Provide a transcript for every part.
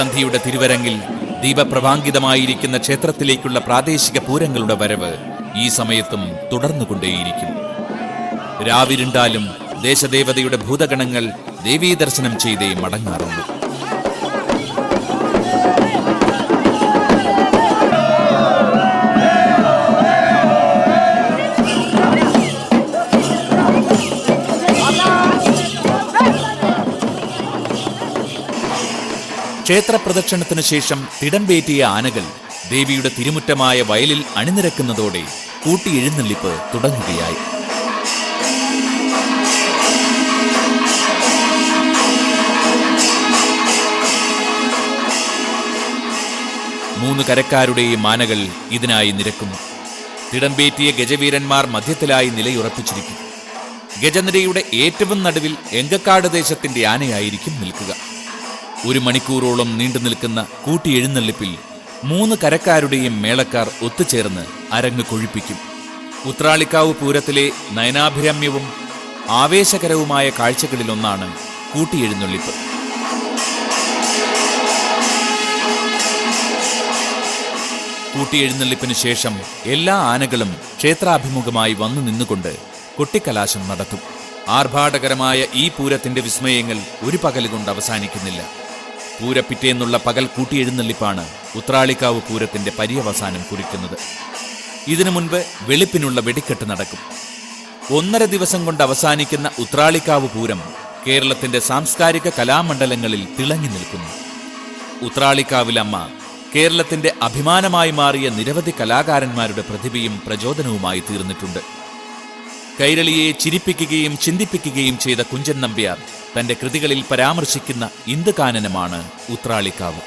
സന്ധിയുടെ തിരുവരങ്ങിൽ ദീപപ്രഭാങ്കിതമായിരിക്കുന്ന ക്ഷേത്രത്തിലേക്കുള്ള പ്രാദേശിക പൂരങ്ങളുടെ വരവ് ഈ സമയത്തും തുടർന്നുകൊണ്ടേയിരിക്കും. രാവിരുണ്ടാലും ദേശദേവതയുടെ ഭൂതഗണങ്ങൾ ദേവീദർശനം ചെയ്തേ മടങ്ങാറുള്ളൂ. ക്ഷേത്രപ്രദക്ഷിണത്തിനു ശേഷം തിടമ്പേറ്റിയ ആനകൾ ദേവിയുടെ തിരുമുറ്റമായ വയലിൽ അണിനിരക്കുന്നതോടെ കൂട്ടിയെഴുന്നള്ളിപ്പ് തുടങ്ങുകയായി. മൂന്ന് കരക്കാരുടെയും ആനകൾ ഇതിനായി നിരക്കുന്നു. തിടമ്പേറ്റിയ ഗജവീരന്മാർ മധ്യത്തിലായി നിലയുറപ്പിച്ചിരിക്കും. ഗജനിരയുടെ ഏറ്റവും നടുവിൽ എങ്കക്കാട് ദേശത്തിന്റെ ആനയായിരിക്കും നിൽക്കുക. 1 മണിക്കൂറോളം നീണ്ടു നിൽക്കുന്ന കൂട്ടിയെഴുന്നള്ളിപ്പിൽ 3 കരക്കാരുടെയും മേളക്കാർ ഒത്തുചേർന്ന് അരങ്ങ് കൊഴിപ്പിക്കും. ഉത്രാളിക്കാവ് പൂരത്തിലെ നയനാഭിരമ്യവും ആവേശകരവുമായ കാഴ്ചകളിലൊന്നാണ് കൂട്ടിയെഴുന്നള്ളിപ്പ്. കൂട്ടിയെഴുന്നള്ളിപ്പിന് ശേഷം എല്ലാ ആനകളും ക്ഷേത്രാഭിമുഖമായി വന്നു നിന്നുകൊണ്ട് കൊട്ടിക്കലാശം നടത്തും. ആർഭാടകരമായ ഈ പൂരത്തിന്റെ വിസ്മയങ്ങൾ ഒരു പകലുകൊണ്ട് അവസാനിക്കുന്നില്ല. പൂരപ്പിറ്റേന്നുള്ള പകൽ കൂട്ടിയെഴുന്നള്ളിപ്പാണ് ഉത്രാളിക്കാവ് പൂരത്തിന്റെ പര്യവസാനം കുറിക്കുന്നത്. ഇതിനു മുൻപ് വെളുപ്പിനുള്ള വെടിക്കെട്ട് നടക്കും. 1.5 ദിവസം കൊണ്ട് അവസാനിക്കുന്ന ഉത്രാളിക്കാവ് പൂരം കേരളത്തിന്റെ സാംസ്കാരിക കലാമണ്ഡലങ്ങളിൽ തിളങ്ങി നിൽക്കുന്നു. ഉത്രാളിക്കാവിലമ്മ കേരളത്തിന്റെ അഭിമാനമായി മാറിയ നിരവധി കലാകാരന്മാരുടെ പ്രതിഭയും പ്രചോദനവുമായി തീർന്നിട്ടുണ്ട്. കൈരളിയെ ചിരിപ്പിക്കുകയും ചിന്തിപ്പിക്കുകയും ചെയ്ത കുഞ്ചൻ നമ്പ്യാർ തന്റെ കൃതികളിൽ പരാമർശിക്കുന്ന ഇന്ദുകാനനമാണ് ഉത്രാളിക്കാവ്.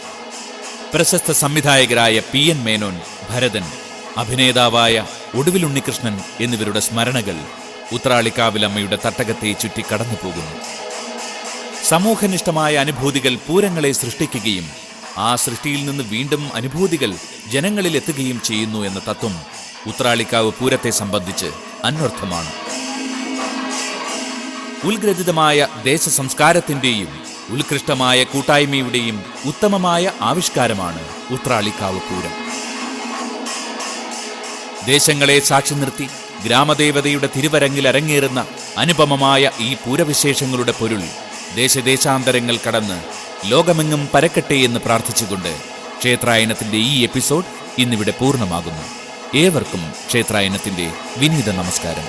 പ്രശസ്ത സംവിധായകരായ PN മേനോൻ, ഭരതൻ, അഭിനേതാവായ ഒടുവിൽ ഉണ്ണികൃഷ്ണൻ എന്നിവരുടെ സ്മരണകൾ ഉത്രാളിക്കാവിലമ്മയുടെ തട്ടകത്തെ ചുറ്റി കടന്നുപോകുന്നു. സമൂഹനിഷ്ഠമായ അനുഭൂതികൾ പൂരങ്ങളെ സൃഷ്ടിക്കുകയും ആ സൃഷ്ടിയിൽ നിന്ന് വീണ്ടും അനുഭൂതികൾ ജനങ്ങളിൽ എത്തുകയും ചെയ്യുന്നു എന്ന തത്വം ഉത്രാളിക്കാവ് പൂരത്തെ സംബന്ധിച്ച് അന്വർത്ഥമാണ്. ഉത്ഗ്രഥിതമായ ദേശസംസ്കാരത്തിന്റെയും ഉത്കൃഷ്ടമായ കൂട്ടായ്മയുടെയും ഉത്തമമായ ആവിഷ്കാരമാണ് ഉത്രാളിക്കാവ് പൂരം. ദേശങ്ങളെ സാക്ഷി നിർത്തി ഗ്രാമദേവതയുടെ തിരുവരങ്ങിൽ അരങ്ങേറുന്ന അനുപമമായ ഈ പൂരവിശേഷങ്ങളുടെ പൊരുൾ ദേശദേശാന്തരങ്ങൾ കടന്ന് ലോകമെങ്ങും പരക്കട്ടെ എന്ന് പ്രാർത്ഥിച്ചുകൊണ്ട് ക്ഷേത്രായനത്തിന്റെ ഈ എപ്പിസോഡ് ഇന്നിവിടെ പൂർണ്ണമാകുന്നു. ഏവർക്കും ക്ഷേത്രായനത്തിന്റെ വിനീത നമസ്കാരം.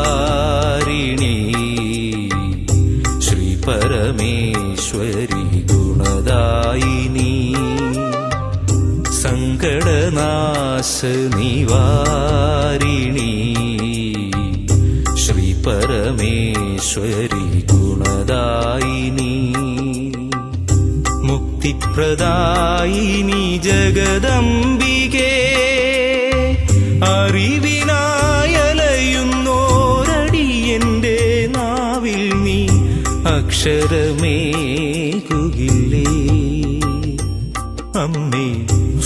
സങ്കടനാശനിവാരിണി ശ്രീ പരമേശ്വരി ഗുണദായിനി. സങ്കടനാശനിവാരിണി ശ്രീ പരമേശ്വരി ഗുണദായിനി. മുക്തിപ്രദായിനി ജഗദംബികേ അറിവിനായലയുന്നോരടിയന്റെ നാവിൽ നീ അക്ഷരമേകുകില്ലേ. അമ്മേ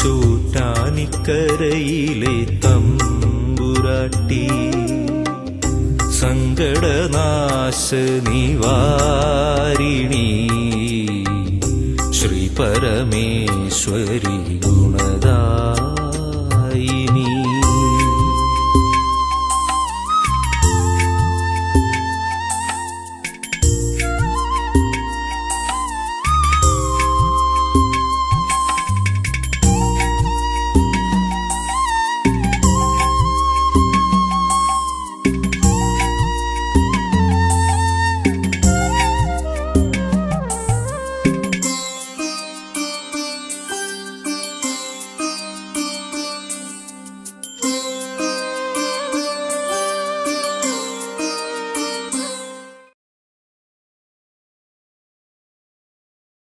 ചോറ്റാനിക്കരയിലെ തമ്പുരാട്ടി. സങ്കടനാശനിവാരിണി ശ്രീ പരമേശ്വരി ഗുണദായിനി.